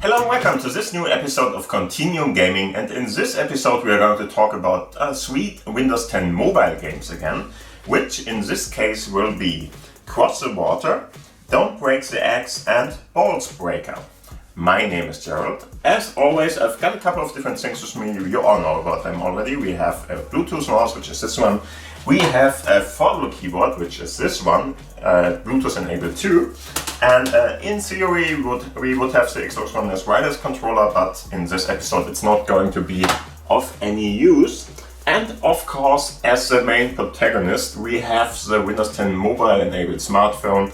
Hello and welcome to this new episode of Continuum Gaming, and in this episode we are going to talk about sweet Windows 10 mobile games again, which in this case will be Cross the Water, Don't Break the Eggs and Balls Breaker. My name is Gerald. As always, I've got a couple of different things with me. You all know about them already. We have a Bluetooth mouse, which is this one. We have a Foldable keyboard, which is this one, Bluetooth enabled too. And in theory, we would have the Xbox One as wireless controller, but in this episode it's not going to be of any use. And of course, as the main protagonist, we have the Windows 10 mobile enabled smartphone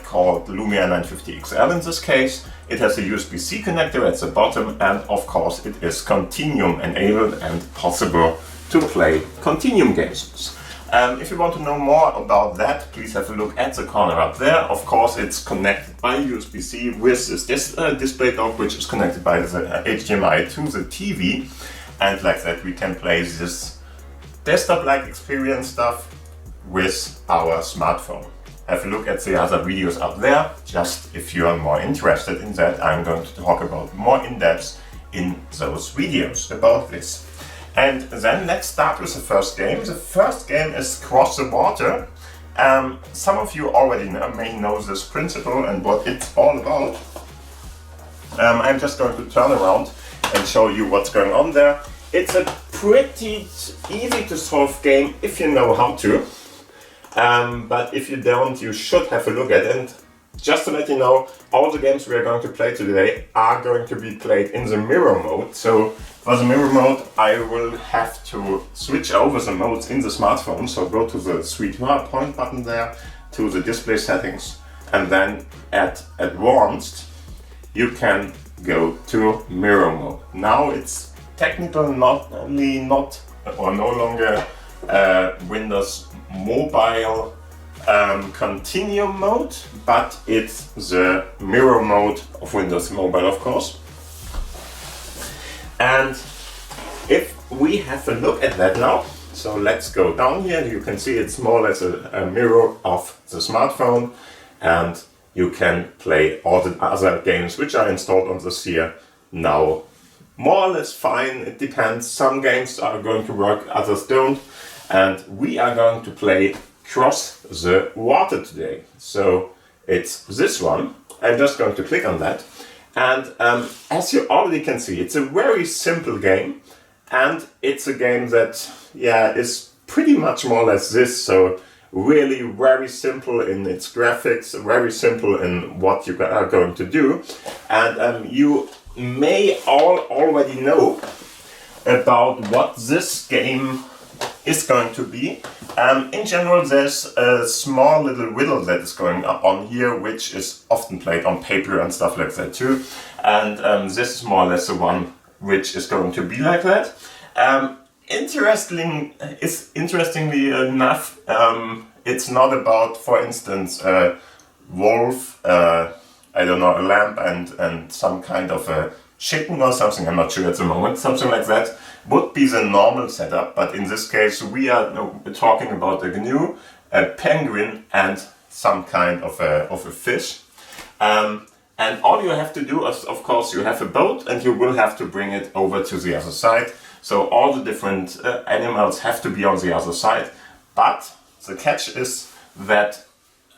called Lumia 950 XL in this case. It has a USB-C connector at the bottom, and of course it is Continuum enabled and possible to play Continuum games. If you want to know more about that, please have a look at the corner up there. Of course, it's connected by USB-C with this display dock, which is connected by the HDMI to the TV. And like that, we can play this desktop-like experience stuff with our smartphone. Have a look at the other videos up there. Just if you are more interested in that, I'm going to talk about more in depth in those videos about this. And then let's start with the first game. The first game is Cross the Water. Some of you already may know this principle and what it's all about. I'm just going to turn around and show you what's going on there. It's a pretty easy to solve game if you know how to. But if you don't, you should have a look at it. And just to let you know, all the games we are going to play today are going to be played in the mirror mode. So for the mirror mode, I will have to switch over the modes in the smartphone. So go to the three point button there, to the display settings, and then at advanced, you can go to mirror mode. Now it's technically no longer Windows Mobile Continuum mode, but it's the mirror mode of Windows Mobile, of course. And if we have a look at that now, so let's go down here. You can see it's more or less a mirror of the smartphone, and you can play all the other games which are installed on this here now. More or less fine, it depends. Some games are going to work, others don't. And we are going to play Cross the Water today. So it's this one. I'm just going to click on that. And as you already can see, it's a very simple game. And it's a game that, is pretty much more or less this. So really very simple in its graphics, very simple in what you are going to do. And you may all already know about what this game is going to be. In general, there's a small little riddle that is going on here, which is often played on paper and stuff like that too. And this is more or less the one which is going to be like that. Interestingly enough, it's not about, for instance, a wolf, a lamp and some kind of a chicken or something, I'm not sure at the moment, something like that would be the normal setup, but in this case we are talking about a GNU, a penguin and some kind of a fish. And all you have to do is, of course, you have a boat and you will have to bring it over to the other side. So all the different animals have to be on the other side, but the catch is that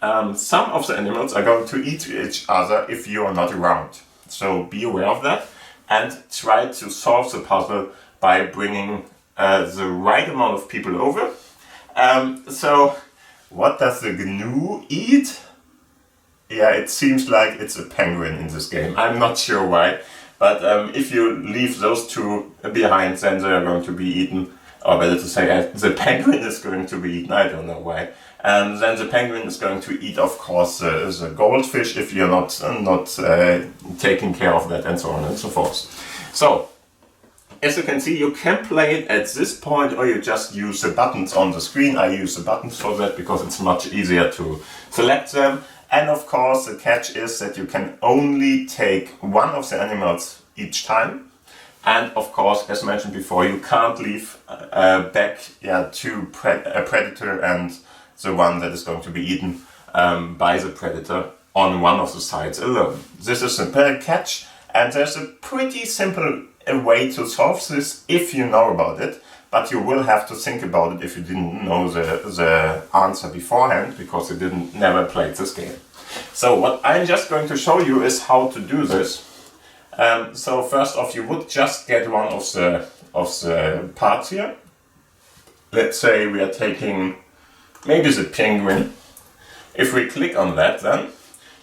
some of the animals are going to eat each other if you are not around. So be aware of that and try to solve the puzzle by bringing the right amount of people over. So what does the GNU eat? Yeah, it seems like it's a penguin in this game. I'm not sure why, but if you leave those two behind, then they are going to be eaten. Or better to say, the penguin is going to be eaten, I don't know why. And then the penguin is going to eat, of course, the goldfish if you're not taking care of that, and so on and so forth. So, as you can see, you can play it at this point, or you just use the buttons on the screen. I use the buttons for that because it's much easier to select them. And of course, the catch is that you can only take one of the animals each time. And of course, as mentioned before, you can't leave back to a predator and the one that is going to be eaten by the predator on one of the sides alone. This is a catch, And there's a pretty simple way to solve this if you know about it, but you will have to think about it if you didn't know the answer beforehand, because you never played this game. So what I'm just going to show you is how to do this. So first off, you would just get one of the parts here. Let's say we are taking maybe the penguin. If we click on that, then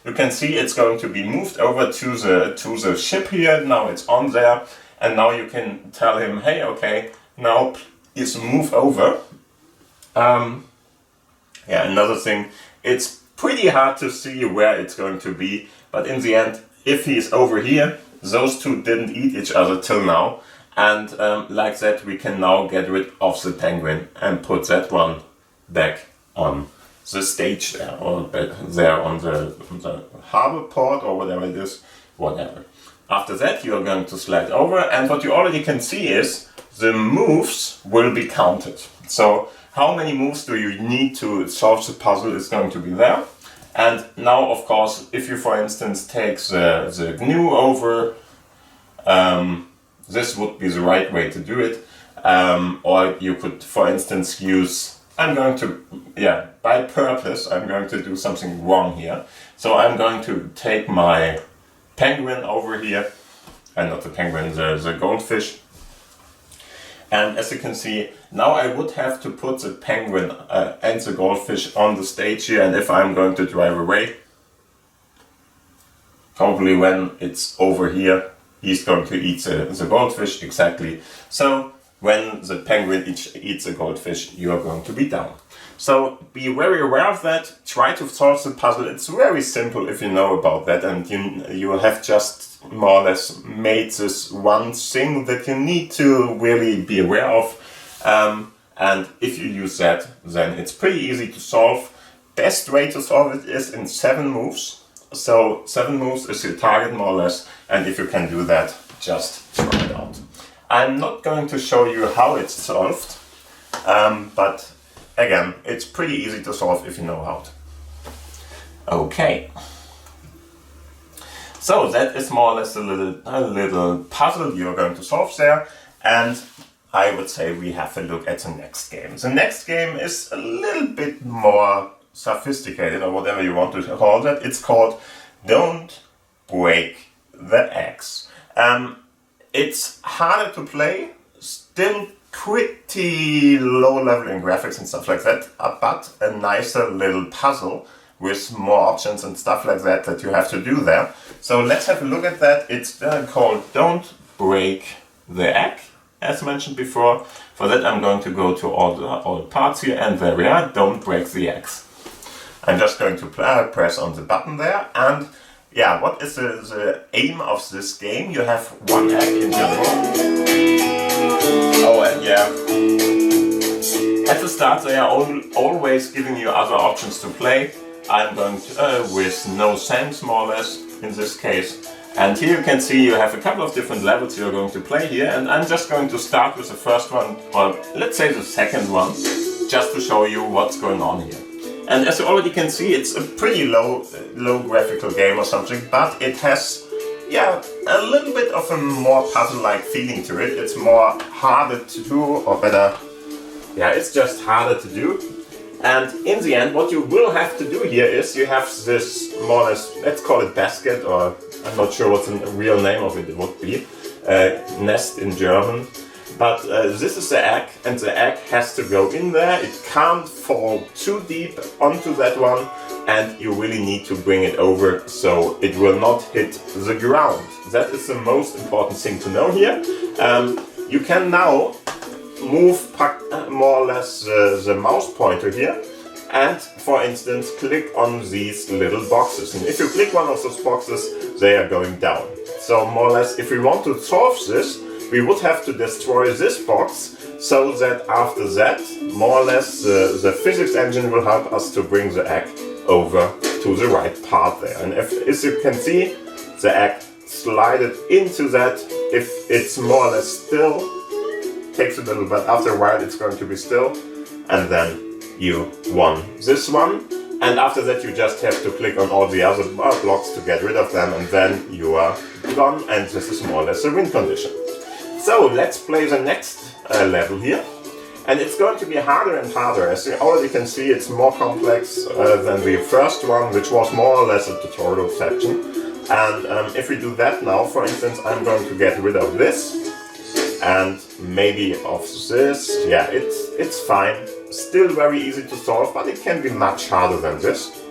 you can see it's going to be moved over to the ship here. Now it's on there, and now you can tell him, hey, okay, now please move over. Another thing, it's pretty hard to see where it's going to be, but in the end, if he's over here, those two didn't eat each other till now, and like that we can now get rid of the penguin and put that one back on the stage there, or there on the harbor port or whatever it is, whatever. After that you are going to slide over, and what you already can see is the moves will be counted. So how many moves do you need to solve the puzzle is going to be there. And now, of course, if you, for instance, take the GNU over, this would be the right way to do it. Or you could, for instance, use, by purpose, I'm going to do something wrong here. So I'm going to take my penguin over here, and not the penguin, the goldfish. And as you can see, now I would have to put the penguin and the goldfish on the stage here, and if I'm going to drive away, probably when it's over here, he's going to eat the goldfish, exactly. So when the penguin eats the goldfish, you are going to be down. So be very aware of that, try to solve the puzzle. It's very simple if you know about that, and you have just more or less made this one thing that you need to really be aware of. And if you use that, then it's pretty easy to solve. Best way to solve it is in 7 moves. So 7 moves is your target more or less, and if you can do that, just try it out. I'm not going to show you how it's solved, but again, it's pretty easy to solve if you know how to. Okay. So that is more or less a little puzzle you're going to solve there, and I would say we have a look at the next game. The next game is a little bit more sophisticated, or whatever you want to call that. It's called Don't Break the Eggs. It's harder to play, still pretty low level in graphics and stuff like that, but a nicer little puzzle with more options and stuff like that you have to do there. So let's have a look at that. It's called Don't Break the Egg, as mentioned before. For that I'm going to go to all parts here, and there we are, Don't Break the Eggs. I'm just going to press on the button there, and yeah, what is the aim of this game? You have one egg in general. Oh, and yeah, at the start they are always giving you other options to play. I'm going to, with no sense more or less in this case. And here you can see you have a couple of different levels you're going to play here, and I'm just going to start with the first one, or let's say the second one, just to show you what's going on here. And as you already can see, it's a pretty low graphical game or something, but it has, a little bit of a more puzzle-like feeling to it. It's more harder to do, or better, it's just harder to do. And in the end, what you will have to do here is you have this more or less, let's call it basket, or I'm not sure what the real name of it would be, nest in German. But this is the egg, and the egg has to go in there. It can't fall too deep onto that one, and you really need to bring it over so it will not hit the ground. That is the most important thing to know here. You can now move more or less the mouse pointer here, and for instance click on these little boxes, and if you click one of those boxes, they are going down. So more or less, if we want to solve this, we would have to destroy this box, so that after that, more or less, the physics engine will help us to bring the egg over to the right part there. And as you can see, the egg slided into that. If it's more or less still, takes a little bit, after a while it's going to be still, and then you won this one. And after that you just have to click on all the other blocks to get rid of them, and then you are gone, and this is more or less a win condition. So let's play the next level here. And it's going to be harder and harder. As you already can see, it's more complex than the first one, which was more or less a tutorial section. And if we do that now, for instance, I'm going to get rid of this and maybe of this. Yeah, it's fine. Still very easy to solve, but it can be much harder than this.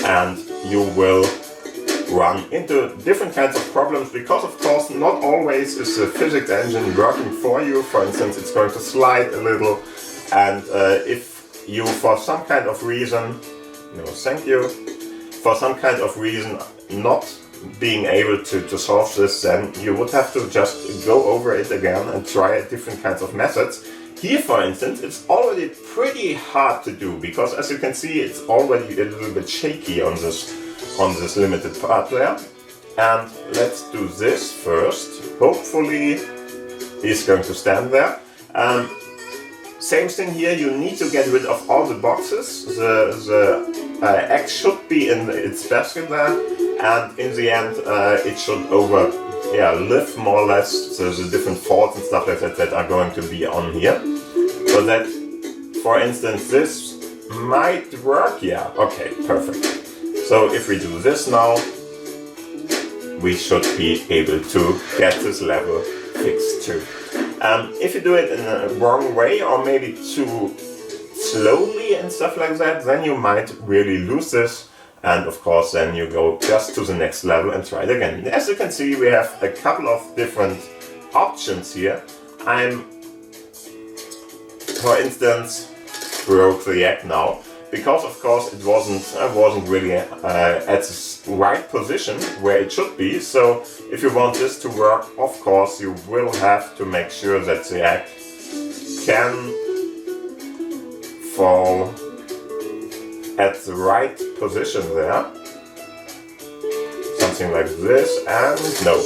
And you will run into different kinds of problems because, of course, not always is the physics engine working for you. For instance, it's going to slide a little, and if you, for some kind of reason, no thank you, for some kind of reason not being able to solve this, then you would have to just go over it again and try different kinds of methods. Here, for instance, it's already pretty hard to do because, as you can see, it's already a little bit shaky on this limited part there. And let's do this first. Hopefully he's going to stand there. Same thing here, you need to get rid of all the boxes. The X should be in its basket there, and in the end it should lift more or less the different faults and stuff like that that are going to be on here. So that, for instance, this might work. Yeah, okay, perfect. So if we do this now, we should be able to get this level fixed too. If you do it in a wrong way or maybe too slowly and stuff like that, then you might really lose this. And of course then you go just to the next level and try it again. As you can see, we have a couple of different options here. I'm, for instance, broke the egg now, because of course it wasn't really at the right position where it should be. So if you want this to work, of course you will have to make sure that the egg can fall at the right position there. Something like this, and no.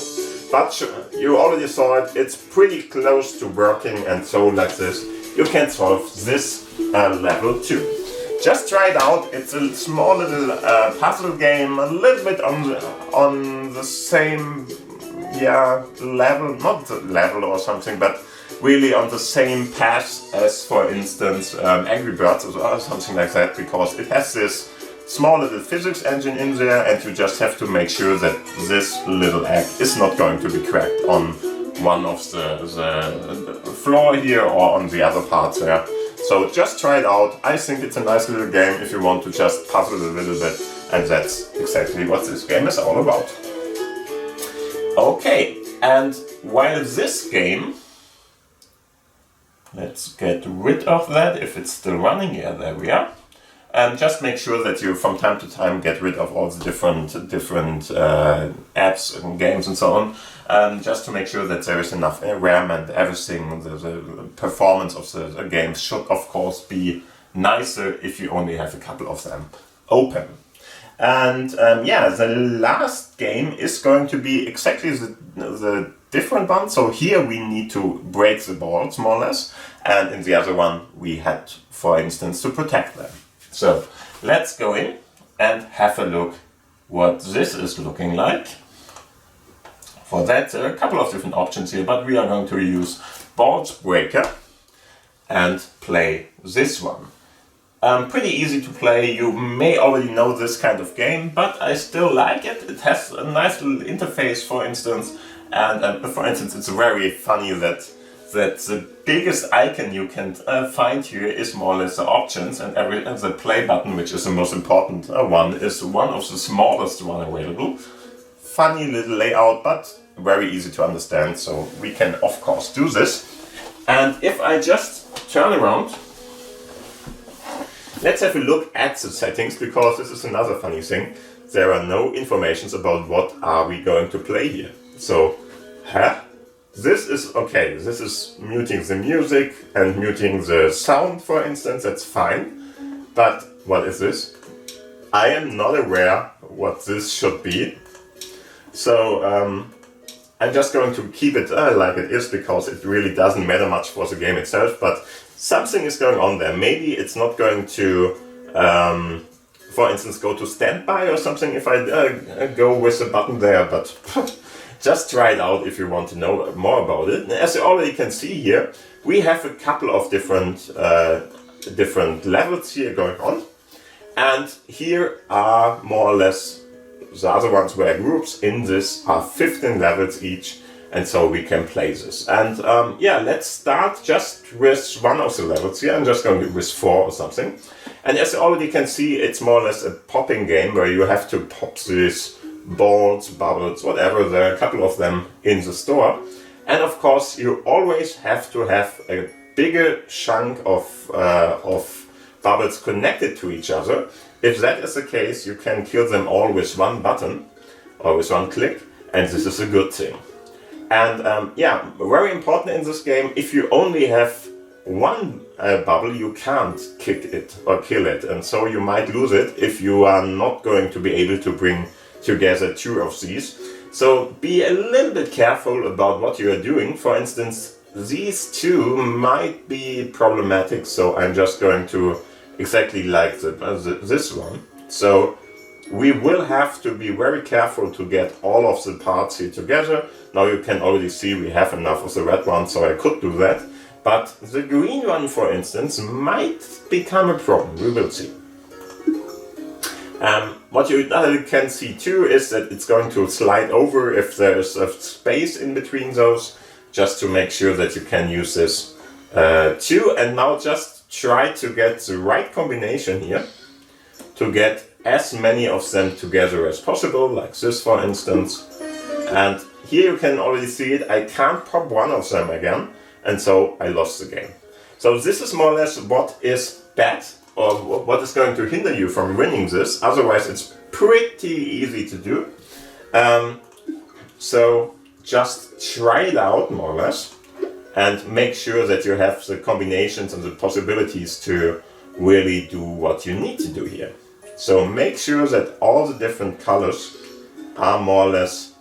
But you already saw it, it's pretty close to working, and so like this you can solve this level too. Just try it out. It's a small little puzzle game, a little bit on the same level, not the level or something, but really on the same path as, for instance, Angry Birds or something like that, because it has this small little physics engine in there, and you just have to make sure that this little egg is not going to be cracked on one of the floor here or on the other parts there. So just try it out. I think it's a nice little game if you want to just puzzle a little bit, and that's exactly what this game is all about. Okay, and while this game, let's get rid of that if it's still running. Yeah, there we are. And just make sure that you from time to time get rid of all the different apps and games and so on, just to make sure that there is enough RAM and everything. The performance of the games should of course be nicer if you only have a couple of them open. And the last game is going to be exactly the different one. So here we need to break the balls more or less, and in the other one we had, for instance, to protect them. So let's go in and have a look what this is looking like. For that, there are a couple of different options here, but we are going to use Balls Breaker and play this one. Pretty easy to play. You may already know this kind of game, but I still like it. It has a nice little interface, for instance, and for instance, it's very funny that the biggest icon you can find here is more or less the options, and the play button, which is the most important one, is one of the smallest one available. Funny little layout, but very easy to understand, so we can of course do this. And if I just turn around, let's have a look at the settings, because this is another funny thing. There are no informations about what are we going to play here. So, this is okay, this is muting the music and muting the sound, for instance, that's fine. But what is this? I am not aware what this should be. So I'm just going to keep it like it is, because it really doesn't matter much for the game itself, but something is going on there. Maybe it's not going to for instance, go to standby or something if I go with the button there, but just try it out if you want to know more about it. As you already can see here, we have a couple of different levels here going on, and here are more or less the other ones were groups. In this are 15 levels each, and so we can play this. And yeah, let's start just with one of the levels here. I'm just going with 4 or something. And as you already can see, it's more or less a popping game where you have to pop these balls, bubbles, whatever. There are a couple of them in the store. And of course, you always have to have a bigger chunk of bubbles connected to each other. If that is the case, you can kill them all with one button or with one click, and this is a good thing. And yeah, very important in this game, if you only have one bubble, you can't kick it or kill it, and so you might lose it if you are not going to be able to bring together 2 of these. So be a little bit careful about what you are doing. For instance, these 2 might be problematic, so I'm just going to exactly like this one. So we will have to be very careful to get all of the parts here together. Now you can already see we have enough of the red one, so I could do that. But the green one, for instance, might become a problem. We will see. What you can see too is that it's going to slide over if there is a space in between those, just to make sure that you can use this too. And now just try to get the right combination here to get as many of them together as possible, like this for instance. And here you can already see it, I can't pop one of them again, and so I lost the game. So this is more or less what is bad, or what is going to hinder you from winning this. Otherwise it's pretty easy to do. So just try it out more or less, and make sure that you have the combinations and the possibilities to really do what you need to do here. So make sure that all the different colors are more or less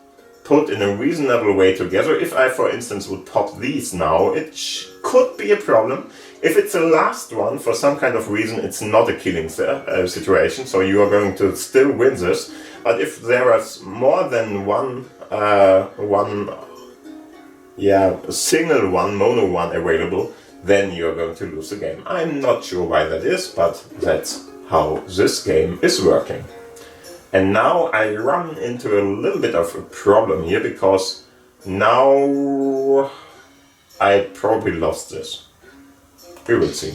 put in a reasonable way together. If I, for instance, would pop these now, it could be a problem. If it's the last one, for some kind of reason, it's not a killing situation, so you are going to still win this. But if there is more than one single one, mono one available, then you're going to lose the game. I'm not sure why that is, but that's how this game is working. And now I run into a little bit of a problem here, because now I probably lost this. We will see.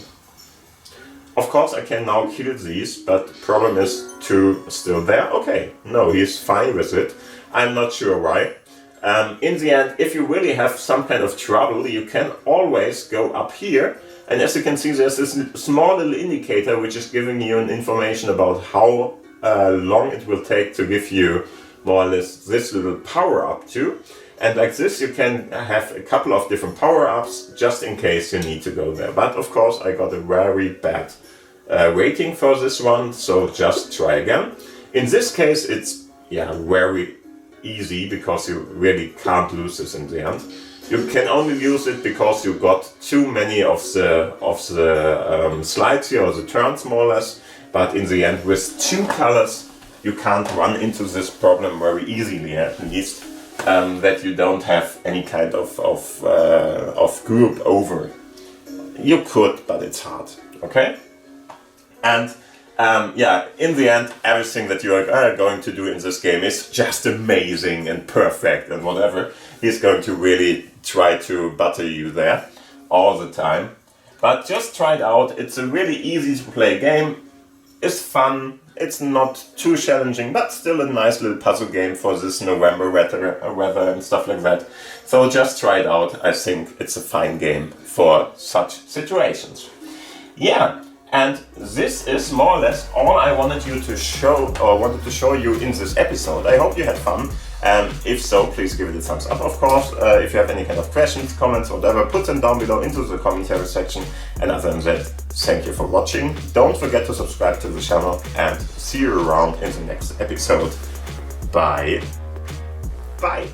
Of course I can now kill these, but the problem is 2 still there. Okay, no, he's fine with it. I'm not sure why. In the end, if you really have some kind of trouble, you can always go up here. And as you can see, there's this small little indicator which is giving you an information about how long it will take to give you more or less this little power up too. And like this you can have a couple of different power-ups just in case you need to go there. But of course I got a very bad rating for this one, so just try again. In this case it's very easy, because you really can't lose this in the end. You can only use it because you got too many of the slides here, or the turns more or less. But in the end, with 2 colors, you can't run into this problem very easily, at least, that you don't have any kind of group over. You could, but it's hard, okay? And in the end, everything that you are going to do in this game is just amazing and perfect and whatever. He's going to really try to butter you there all the time. But just try it out. It's a really easy to play game. It's fun. It's not too challenging, but still a nice little puzzle game for this November weather and stuff like that. So just try it out. I think it's a fine game for such situations. Yeah. And this is more or less all I wanted you to show, or wanted to show you in this episode. I hope you had fun. If so, please give it a thumbs up, of course. If you have any kind of questions, comments, whatever, put them down below into the commentary section. And other than that, thank you for watching. Don't forget to subscribe to the channel, and see you around in the next episode. Bye. Bye.